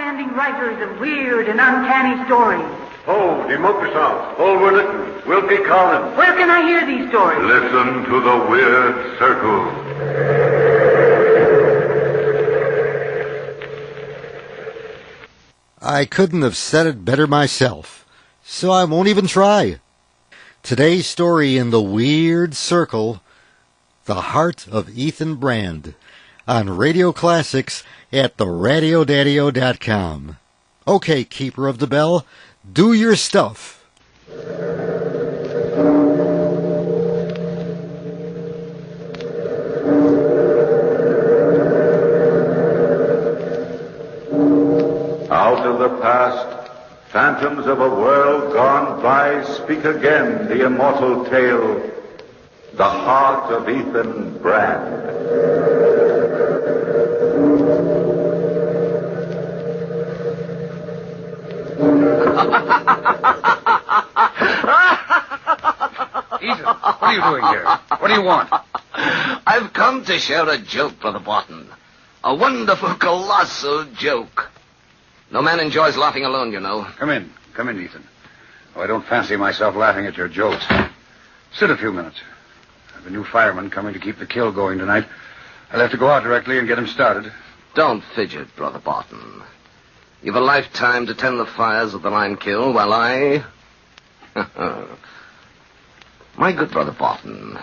outstanding writers of weird and uncanny stories. Oh, die Mokkersons, Oliver Lytton, Wilkie Collins. Where can I hear these stories? Listen to the Weird Circle. I couldn't have said it better myself, so I won't even try. Today's story in the Weird Circle, The Heart of Ethan Brandt, on Radio Classics at theradiodadio.com. Okay, Keeper of the Bell, do your stuff. Out of the past, phantoms of a world gone by speak again the immortal tale, The Heart of Ethan Brandt. Ethan, what are you doing here? What do you want? I've come to share a joke, Brother Barton. A wonderful, colossal joke. No man enjoys laughing alone, you know. Come in, Ethan. Oh, I don't fancy myself laughing at your jokes. Sit a few minutes. I have a new fireman coming to keep the kill going tonight. I'll have to go out directly and get him started. Don't fidget, Brother Barton. You've a lifetime to tend the fires of the lime kiln while I... My good Brother Barton,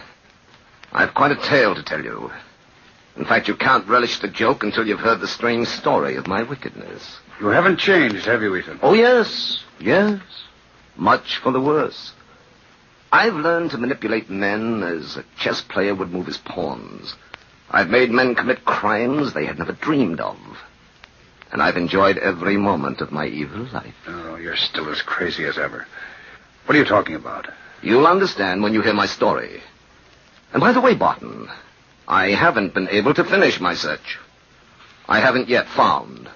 I've quite a tale to tell you. In fact, you can't relish the joke until you've heard the strange story of my wickedness. You haven't changed, have you, Ethan? Oh, yes. Much for the worse. I've learned to manipulate men as a chess player would move his pawns. I've made men commit crimes they had never dreamed of. And I've enjoyed every moment of my evil life. Oh, you're still as crazy as ever. What are you talking about? You'll understand when you hear my story. And by the way, Barton, I haven't been able to finish my search. I haven't yet found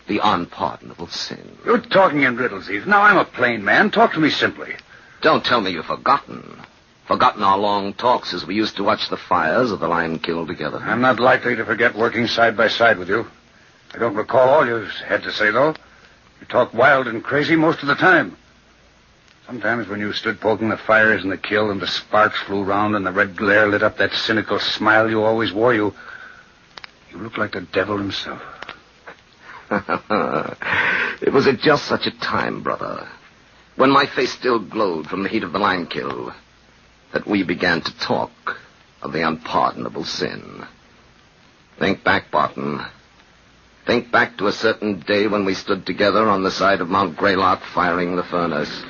the unpardonable sin. You're talking in riddles, Ethan. Now, I'm a plain man. Talk to me simply. Don't tell me you've forgotten. Forgotten our long talks as we used to watch the fires of the lime kiln together. I'm not likely to forget working side by side with you. I don't recall all you had to say, though. You talked wild and crazy most of the time. Sometimes when you stood poking the fires in the kiln and the sparks flew round and the red glare lit up that cynical smile you always wore, you looked like the devil himself. It was at just such a time, brother, when my face still glowed from the heat of the lime kiln, that we began to talk of the unpardonable sin. Think back, Barton. Think back to a certain day when we stood together on the side of Mount Greylock firing the furnace.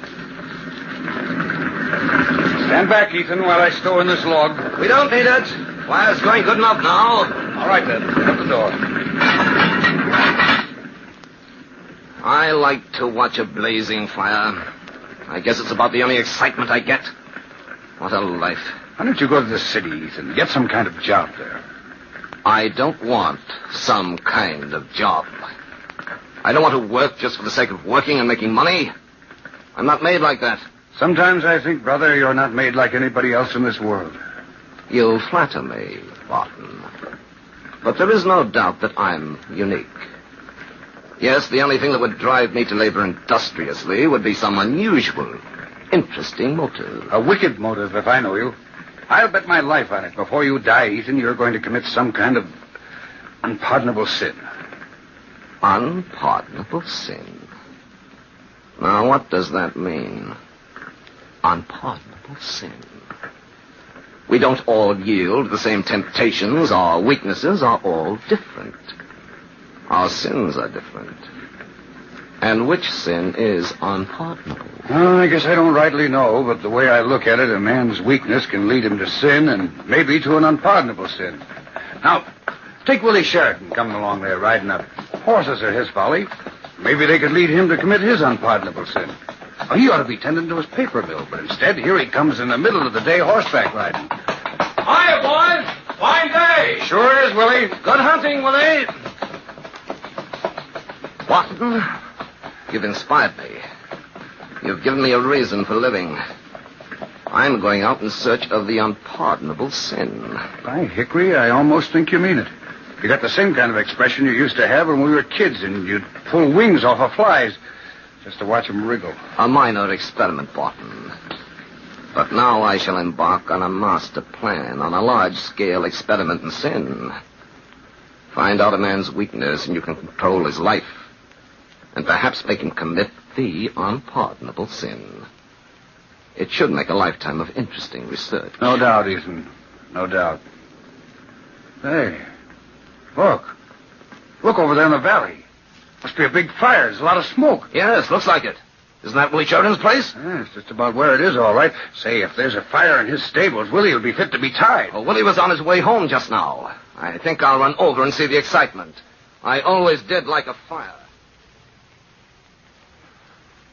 Stand back, Ethan, while I stow in this log. We don't need it. Fire's going good enough now. All right, then. Shut the door. I like to watch a blazing fire. I guess it's about the only excitement I get. What a life. Why don't you go to the city, Ethan? Get some kind of job there. I don't want some kind of job. I don't want to work just for the sake of working and making money. I'm not made like that. Sometimes I think, brother, you're not made like anybody else in this world. You flatter me, Barton. But there is no doubt that I'm unique. Yes, the only thing that would drive me to labor industriously would be some unusual, interesting motive. A wicked motive, if I know you. I'll bet my life on it. Before you die, Ethan, you're going to commit some kind of unpardonable sin. Unpardonable sin? Now, what does that mean? Unpardonable sin. We don't all yield to the same temptations. Our weaknesses are all different. Our sins are different. And which sin is unpardonable? Well, I guess I don't rightly know, but the way I look at it, a man's weakness can lead him to sin and maybe to an unpardonable sin. Now, take Willie Sheridan coming along there riding up. Horses are his folly. Maybe they could lead him to commit his unpardonable sin. Well, he ought to be tending to his paper mill, but instead, here he comes in the middle of the day horseback riding. Hiya, boys! Fine day! Sure is, Willie. Good hunting, Willie. Watson, you've inspired me. You've given me a reason for living. I'm going out in search of the unpardonable sin. By Hickory, I almost think you mean it. You got the same kind of expression you used to have when we were kids, and you'd pull wings off of flies just to watch them wriggle. A minor experiment, Barton. But now I shall embark on a master plan, on a large-scale experiment in sin. Find out a man's weakness, and you can control his life. And perhaps make him commit the unpardonable sin. It should make a lifetime of interesting research. No doubt, Ethan. No doubt. Hey, look. Look over there in the valley. Must be a big fire. There's a lot of smoke. Yes, looks like it. Isn't that Willie Sheridan's place? Yeah, it's just about where it is, all right. Say, if there's a fire in his stables, Willie will be fit to be tied. Well, Willie was on his way home just now. I think I'll run over and see the excitement. I always did like a fire.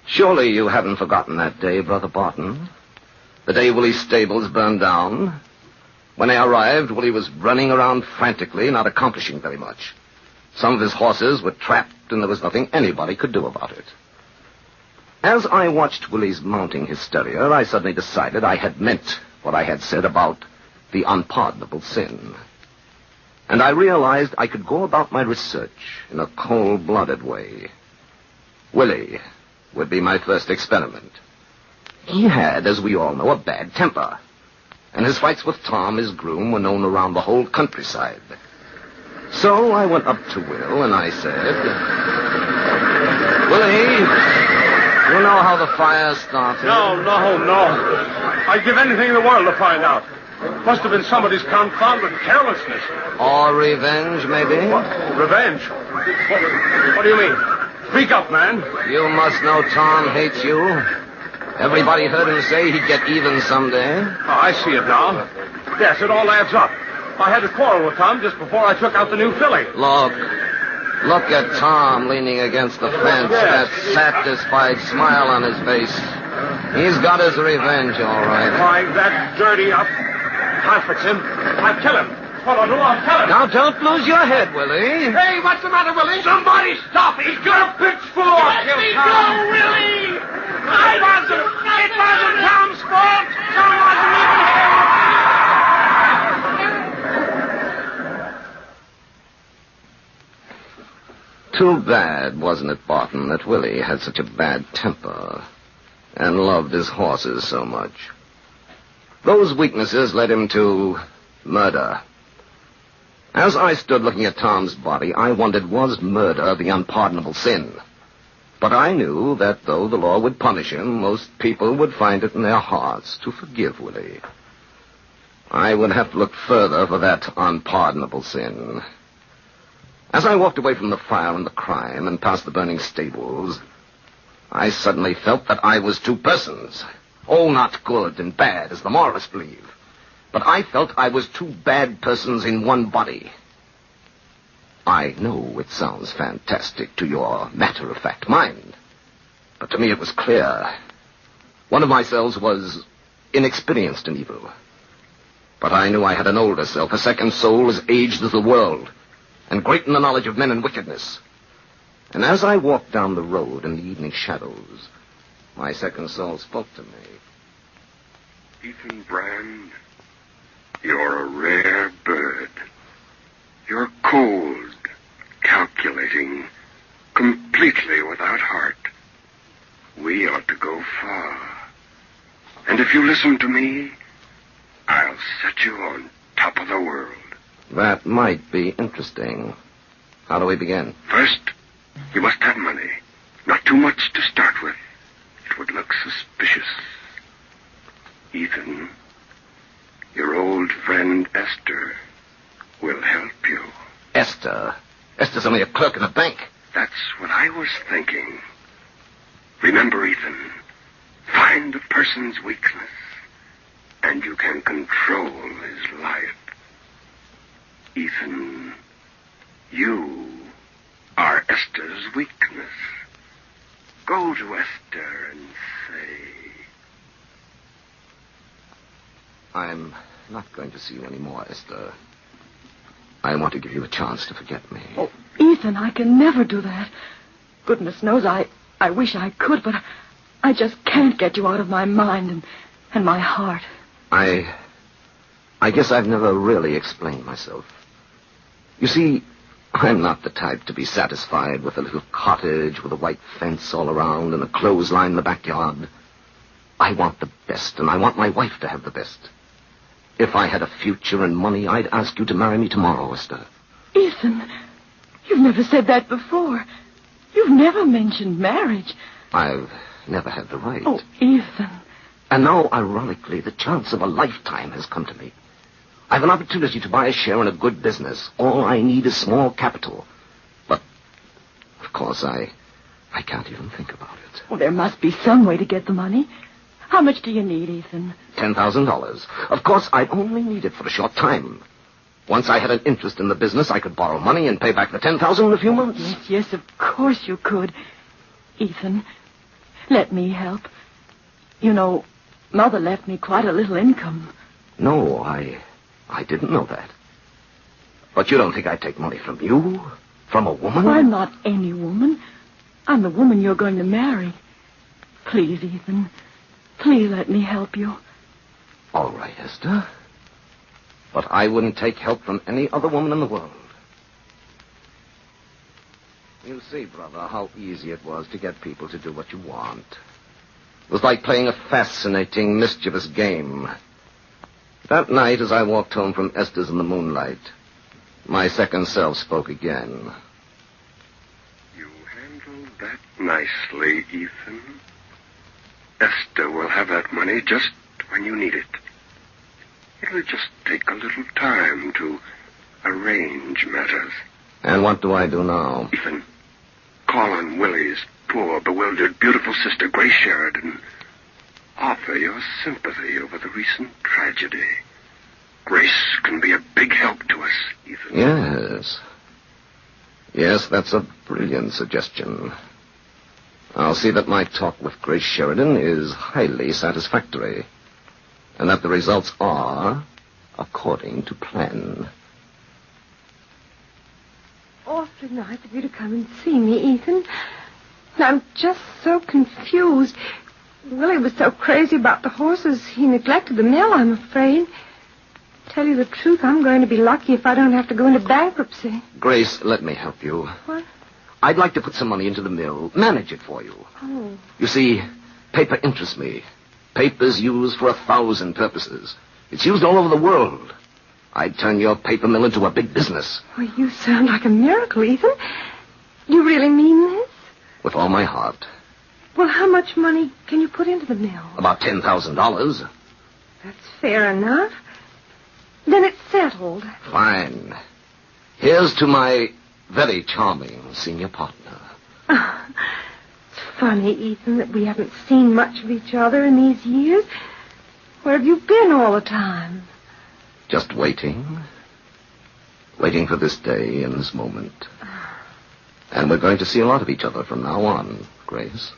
Surely you haven't forgotten that day, Brother Barton. The day Willie's stables burned down. When I arrived, Willie was running around frantically, not accomplishing very much. Some of his horses were trapped, and there was nothing anybody could do about it. As I watched Willie's mounting hysteria, I suddenly decided I had meant what I had said about the unpardonable sin. And I realized I could go about my research in a cold-blooded way. Willie would be my first experiment. He had, as we all know, a bad temper. And his fights with Tom, his groom, were known around the whole countryside. So I went up to Will and I said, Willie, you know how the fire started? No. I'd give anything in the world to find out. Must have been somebody's confounded carelessness. Or revenge, maybe? What? Revenge? What do you mean? Speak up, man. You must know Tom hates you. Everybody heard him say he'd get even someday. Oh, I see it now. Yes, it all adds up. I had a quarrel with Tom just before I took out the new filly. Look at Tom leaning against the fence, that satisfied smile on his face. He's got his revenge, all right. Why, that dirty up. I'll fix him. I'll kill him. What I'll do, I'll kill him. Now, don't lose your head, Willie. Hey, what's the matter, Willie? Somebody stop him. He's got a pitchfork. Let me go, Willie. It wasn't Tom's fault. Tom wasn't even here. Too bad, wasn't it, Barton, that Willie had such a bad temper and loved his horses so much. Those weaknesses led him to murder. As I stood looking at Tom's body, I wondered, was murder the unpardonable sin? But I knew that though the law would punish him, most people would find it in their hearts to forgive Willie. I would have to look further for that unpardonable sin. As I walked away from the fire and the crime and past the burning stables, I suddenly felt that I was two persons. Oh, not good and bad, as the moralists believe. But I felt I was two bad persons in one body. I know it sounds fantastic to your matter-of-fact mind, but to me it was clear. One of my selves was inexperienced in evil. But I knew I had an older self, a second soul as aged as the world, and great in the knowledge of men and wickedness. And as I walked down the road in the evening shadows, my second soul spoke to me. Ethan Brandt, you're a rare bird. You're cold, calculating, completely without heart. We ought to go far. And if you listen to me, I'll set you on top of the world. That might be interesting. How do we begin? First, you must have money. Not too much to start with. It would look suspicious. Ethan, your old friend Esther will help you. Esther? Esther's only a clerk in a bank. That's what I was thinking. Remember, Ethan, find a person's weakness, and you can control his life. Ethan, you are Esther's weakness. Go to Esther and say... I'm not going to see you anymore, Esther. I want to give you a chance to forget me. Oh, Ethan, I can never do that. Goodness knows I wish I could, but I just can't get you out of my mind and my heart. I guess I've never really explained myself. You see, I'm not the type to be satisfied with a little cottage with a white fence all around and a clothesline in the backyard. I want the best, and I want my wife to have the best. If I had a future and money, I'd ask you to marry me tomorrow, Esther. Ethan, you've never said that before. You've never mentioned marriage. I've never had the right. Oh, Ethan. And now, ironically, the chance of a lifetime has come to me. I have an opportunity to buy a share in a good business. All I need is small capital. But, of course, I can't even think about it. Well, there must be some way to get the money. How much do you need, Ethan? $10,000. Of course, I'd only need it for a short time. Once I had an interest in the business, I could borrow money and pay back the $10,000 in a few months. Yes, of course you could. Ethan, let me help. You know, Mother left me quite a little income. No, I didn't know that. But you don't think I'd take money from you? From a woman? I'm not any woman. I'm the woman you're going to marry. Please, Ethan. Please let me help you. All right, Esther. But I wouldn't take help from any other woman in the world. You see, brother, how easy it was to get people to do what you want. It was like playing a fascinating, mischievous game. That night, as I walked home from Esther's in the moonlight, my second self spoke again. You handled that nicely, Ethan. Esther will have that money just when you need it. It'll just take a little time to arrange matters. And what do I do now? Ethan, call on Willie's poor, bewildered, beautiful sister, Grace Sheridan. Offer your sympathy over the recent tragedy. Grace can be a big help to us, Ethan. Yes. Yes, that's a brilliant suggestion. I'll see that my talk with Grace Sheridan is highly satisfactory, and that the results are according to plan. Awfully nice of you to come and see me, Ethan. I'm just so confused. Willie was so crazy about the horses, he neglected the mill, I'm afraid. Tell you the truth, I'm going to be lucky if I don't have to go into bankruptcy. Grace, let me help you. What? I'd like to put some money into the mill, manage it for you. Oh. You see, paper interests me. Paper's used for 1,000 purposes. It's used all over the world. I'd turn your paper mill into a big business. Well, you sound like a miracle, Ethan. You really mean this? With all my heart. Well, how much money can you put into the mill? About $10,000. That's fair enough. Then it's settled. Fine. Here's to my very charming senior partner. Oh, it's funny, Ethan, that we haven't seen much of each other in these years. Where have you been all the time? Just waiting. Waiting for this day and this moment. And we're going to see a lot of each other from now on, Grace.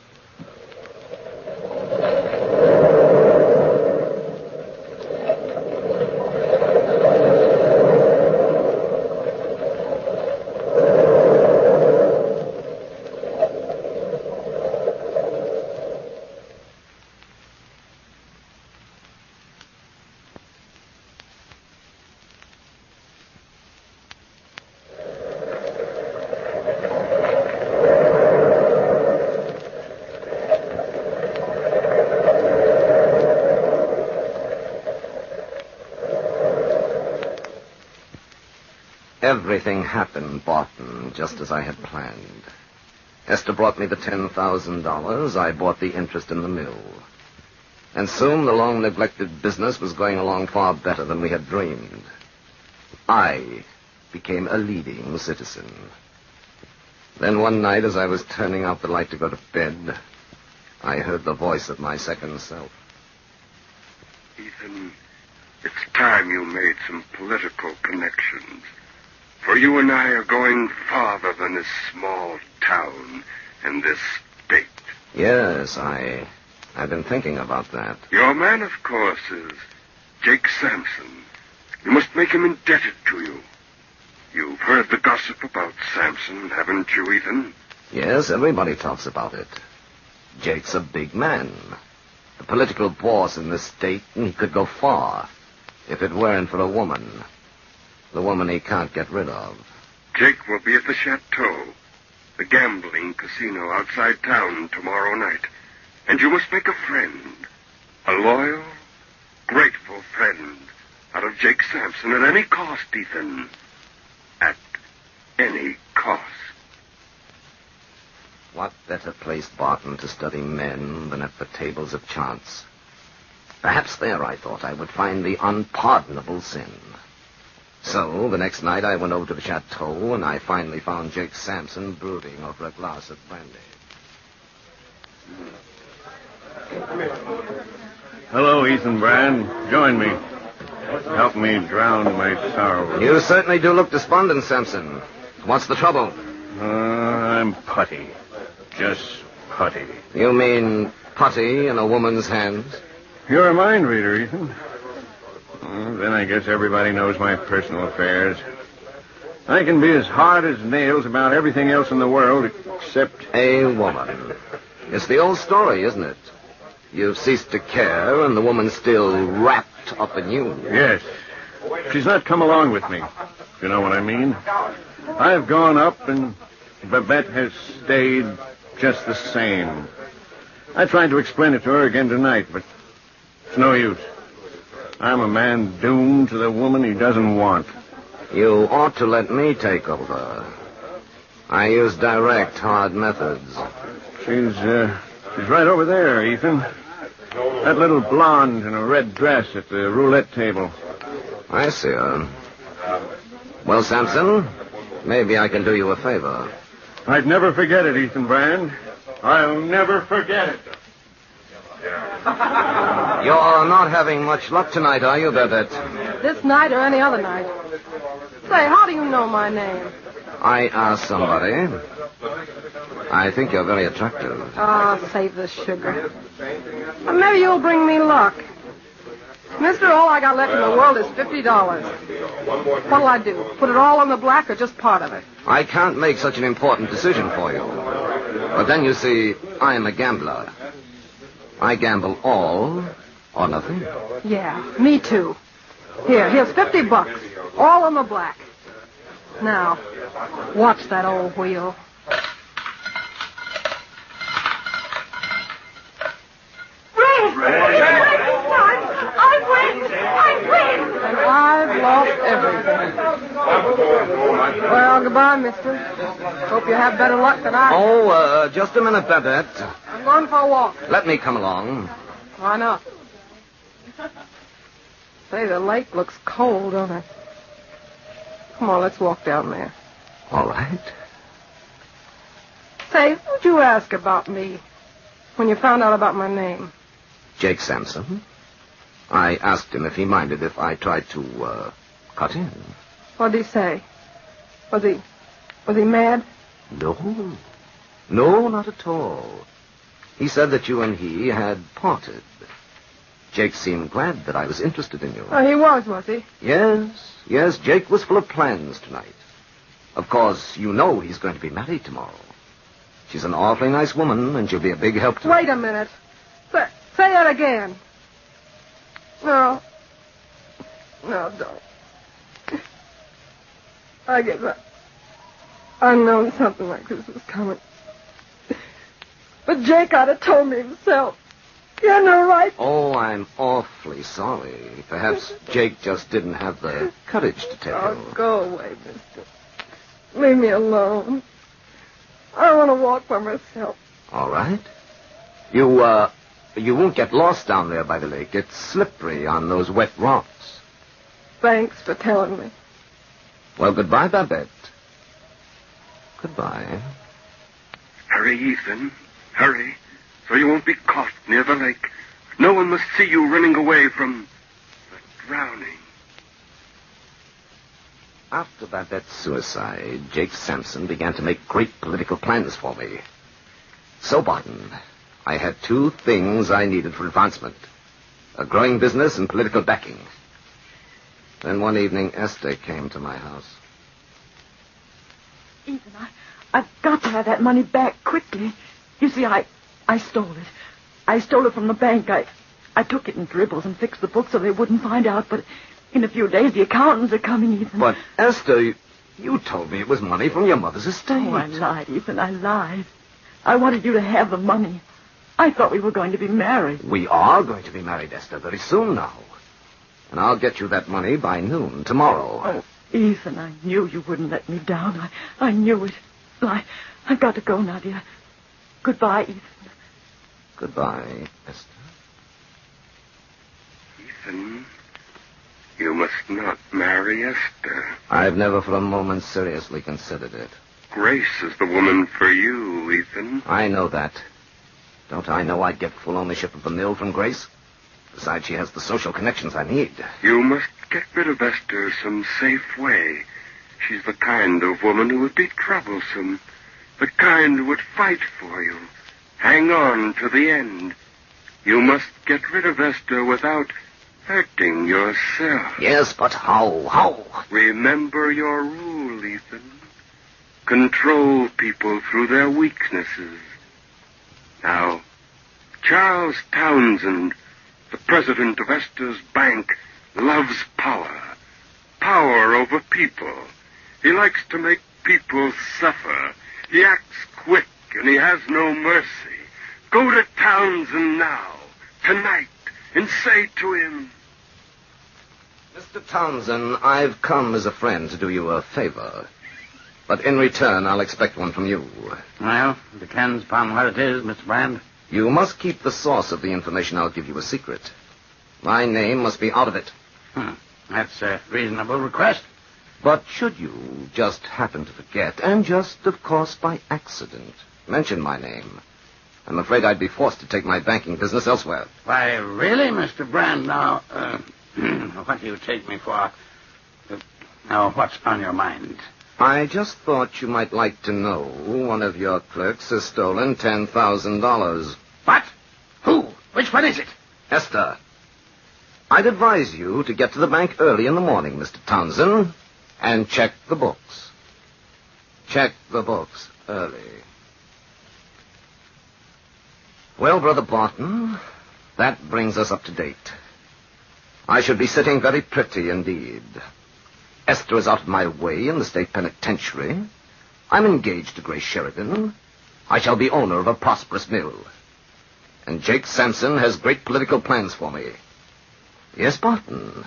Everything happened, Barton, just as I had planned. Esther brought me the $10,000. I bought the interest in the mill. And soon the long-neglected business was going along far better than we had dreamed. I became a leading citizen. Then one night, as I was turning out the light to go to bed, I heard the voice of my second self. Ethan, it's time you made some political connections. For you and I are going farther than this small town and this state. Yes, I've been thinking about that. Your man, of course, is Jake Sampson. You must make him indebted to you. You've heard the gossip about Sampson, haven't you, Ethan? Yes, everybody talks about it. Jake's a big man. The political boss in this state, and he could go far if it weren't for a woman. The woman he can't get rid of. Jake will be at the Chateau, the gambling casino outside town tomorrow night. And you must make a friend, a loyal, grateful friend, out of Jake Sampson at any cost, Ethan. At any cost. What better place, Barton, to study men than at the tables of chance? Perhaps there, I thought, I would find the unpardonable sin. So, the next night I went over to the chateau, and I finally found Jake Sampson brooding over a glass of brandy. Hello, Ethan Brandt. Join me. Help me drown my sorrow. You certainly do look despondent, Sampson. What's the trouble? I'm putty. Just putty. You mean putty in a woman's hands? You're a mind reader, Ethan. Well, then I guess everybody knows my personal affairs. I can be as hard as nails about everything else in the world except... A woman. It's the old story, isn't it? You've ceased to care, and the woman's still wrapped up in you. Yes. She's not come along with me, if you know what I mean. I've gone up, and Babette has stayed just the same. I tried to explain it to her again tonight, but it's no use. I'm a man doomed to the woman he doesn't want. You ought to let me take over. I use direct, hard methods. She's right over there, Ethan. That little blonde in a red dress at the roulette table. I see her. Well, Sampson, maybe I can do you a favor. I'd never forget it, Ethan Brandt. I'll never forget it. You're not having much luck tonight, are you, Babette? This night or any other night. Say, how do you know my name? I asked somebody. I think you're very attractive. Save the sugar. Maybe you'll bring me luck. Mister, all I got left in the world is $50. What'll I do? Put it all on the black or just part of it? I can't make such an important decision for you. But then, you see, I am a gambler. I gamble all or nothing. Yeah, me too. Here's $50. All on the black. Now, watch that old wheel. And I've lost everything. Well, goodbye, mister. Hope you have better luck than I. Oh, just a minute, Babette. I'm going for a walk. Let me come along. Why not? Say, the lake looks cold, don't it? Come on, let's walk down there. All right. Say, who'd you ask about me when you found out about my name? Jake Sampson. I asked him if he minded if I tried to, cut in. What'd he say? Was he mad? No. No, not at all. He said that you and he had parted. Jake seemed glad that I was interested in you. Oh, he was he? Yes, Jake was full of plans tonight. Of course, you know he's going to be married tomorrow. She's an awfully nice woman, and she'll be a big help to... Wait a minute. Say that again. No, don't. I guess I known something like this was coming. But Jake ought to told me himself. He had no right. Oh, I'm awfully sorry. Perhaps Jake just didn't have the courage to tell you. Oh, go away, mister. Leave me alone. I want to walk by myself. All right. You won't get lost down there by the lake. It's slippery on those wet rocks. Thanks for telling me. Well, goodbye, Babette. Goodbye. Hurry, Ethan. Hurry, so you won't be caught near the lake. No one must see you running away from the drowning. After Babette's suicide, Jake Sampson began to make great political plans for me. So, Barton, I had two things I needed for advancement. A growing business and political backing. Then one evening, Esther came to my house. Ethan, I've got to have that money back quickly. You see, I stole it. I stole it from the bank. I took it in dribbles and fixed the books so they wouldn't find out, but in a few days the accountants are coming, Ethan. But, Esther, You told me it was money from your mother's estate. Oh, I lied, Ethan. I lied. I wanted you to have the money. I thought we were going to be married. We are going to be married, Esther, very soon now. And I'll get you that money by noon tomorrow. Oh, Ethan, I knew you wouldn't let me down. I knew it. I've got to go now, dear. Goodbye, Ethan. Goodbye, Esther. Ethan, you must not marry Esther. I've never for a moment seriously considered it. Grace is the woman for you, Ethan. I know that. Don't I know I'd get full ownership of the mill from Grace? Besides, she has the social connections I need. You must get rid of Esther some safe way. She's the kind of woman who would be troublesome. The kind who would fight for you. Hang on to the end. You must get rid of Esther without hurting yourself. Yes, but how? How? Remember your rule, Ethan. Control people through their weaknesses. Now, Charles Townsend, the president of Esther's bank, loves power. Power over people. He likes to make people suffer. He acts quick and he has no mercy. Go to Townsend now, tonight, and say to him, Mr. Townsend, I've come as a friend to do you a favor. But in return, I'll expect one from you. Well, depends upon what it is, Mr. Brandt. You must keep the source of the information I'll give you a secret. My name must be out of it. That's a reasonable request. But should you just happen to forget, and just, of course, by accident, mention my name, I'm afraid I'd be forced to take my banking business elsewhere. Why, really, Mr. Brandt, now, what do you take me for? Now, what's on your mind? I just thought you might like to know one of your clerks has stolen $10,000. What? Who? Which one is it? Esther. I'd advise you to get to the bank early in the morning, Mr. Townsend, and check the books. Check the books early. Well, Brother Barton, that brings us up to date. I should be sitting very pretty indeed. Esther is out of my way in the state penitentiary. I'm engaged to Grace Sheridan. I shall be owner of a prosperous mill. And Jake Sampson has great political plans for me. Yes, Barton.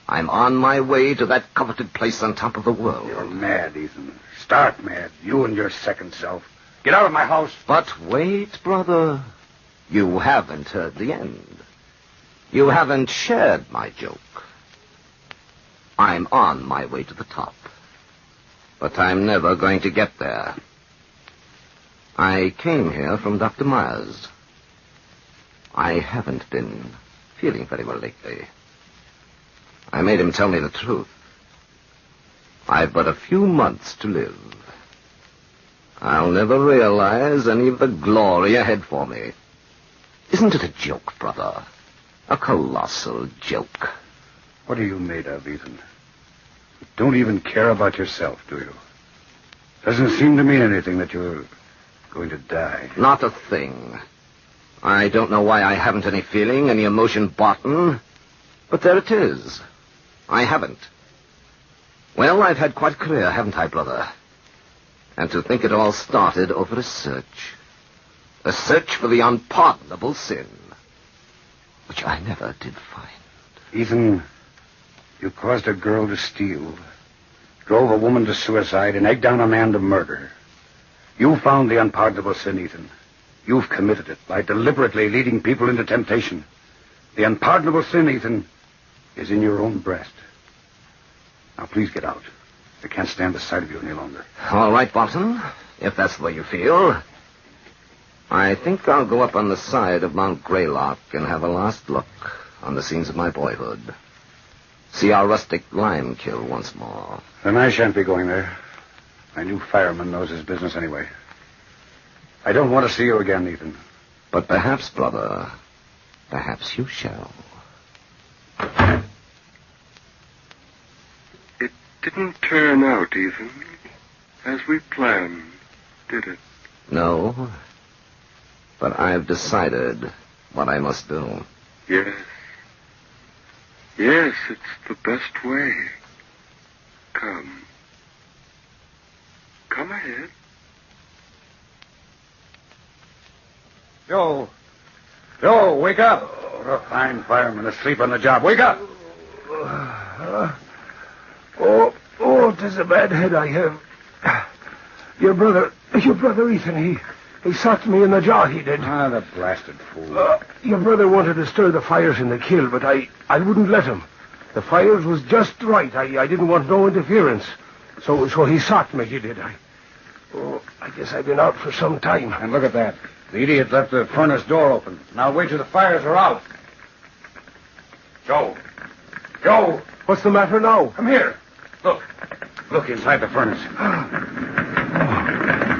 I'm on my way to that coveted place on top of the world. You're mad, Ethan. Stark mad. You and your second self. Get out of my house. But wait, brother. You haven't heard the end. You haven't shared my joke. I'm on my way to the top. But I'm never going to get there. I came here from Dr. Myers. I haven't been feeling very well lately. I made him tell me the truth. I've but a few months to live. I'll never realize any of the glory ahead for me. Isn't it a joke, brother? A colossal joke. What are you made of, Ethan? You don't even care about yourself, do you? Doesn't seem to mean anything that you're going to die. Not a thing. I don't know why I haven't any feeling, any emotion, Barton, but there it is. I haven't. Well, I've had quite a career, haven't I, brother? And to think it all started over a search. A search for the unpardonable sin, which I never did find. Ethan, you caused a girl to steal, drove a woman to suicide, and egged down a man to murder. You found the unpardonable sin, Ethan. You've committed it by deliberately leading people into temptation. The unpardonable sin, Ethan, is in your own breast. Now, please get out. I can't stand the sight of you any longer. All right, Barton, if that's the way you feel. I think I'll go up on the side of Mount Greylock and have a last look on the scenes of my boyhood. See our rustic lime kill once more. Then I shan't be going there. My new fireman knows his business anyway. I don't want to see you again, Ethan. But perhaps, brother, perhaps you shall. It didn't turn out, Ethan, as we planned, did it? No, but I've decided what I must do. Yes. Yes, it's the best way. Come. Come ahead. Joe! Joe, wake up! You're a fine fireman asleep on the job. Wake up! Oh, 'tis a bad head I have. Your brother Ethan, he socked me in the jaw, he did. Ah, the blasted fool. Your brother wanted to stir the fires in the kill, but I wouldn't let him. The fires was just right. I didn't want no interference. So he socked me, he did. I guess I've been out for some time. And look at that. The idiot left the furnace door open. Now wait till the fires are out. Joe! Joe! What's the matter now? Come here. Look. Look inside the furnace.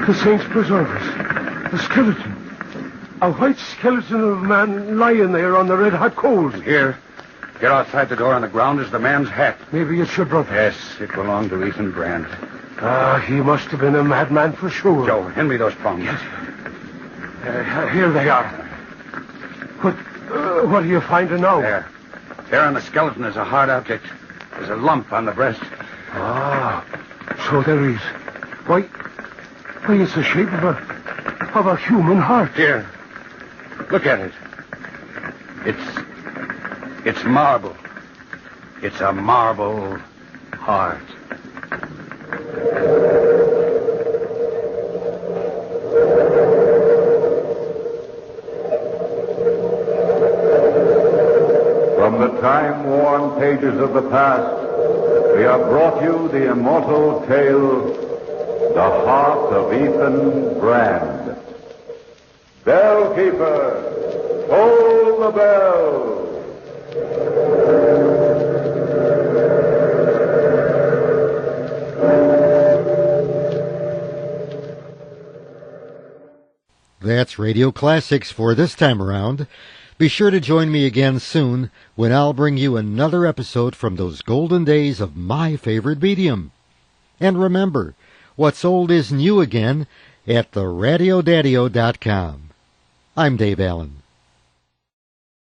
The saints preserve us. The skeleton. A white skeleton of a man lying there on the red-hot coals. Here outside the door on the ground is the man's hat. Maybe it's your brother. Yes, it belonged to Ethan Brandt. He must have been a madman for sure. Joe, hand me those prongs. Yes. Here they are. What are you finding now? There on the skeleton is a hard object. There's a lump on the breast. So there is. Why, it's the shape of a human heart. Here, look at it. It's marble. It's a marble heart. From the time-worn pages of the past, we have brought you the immortal tale, The Heart of Ethan Brandt. Bellkeeper, toll the bell. That's Radio Classics for this time around. Be sure to join me again soon when I'll bring you another episode from those golden days of my favorite medium. And remember, what's old is new again at theradiodaddio.com. I'm Dave Allen.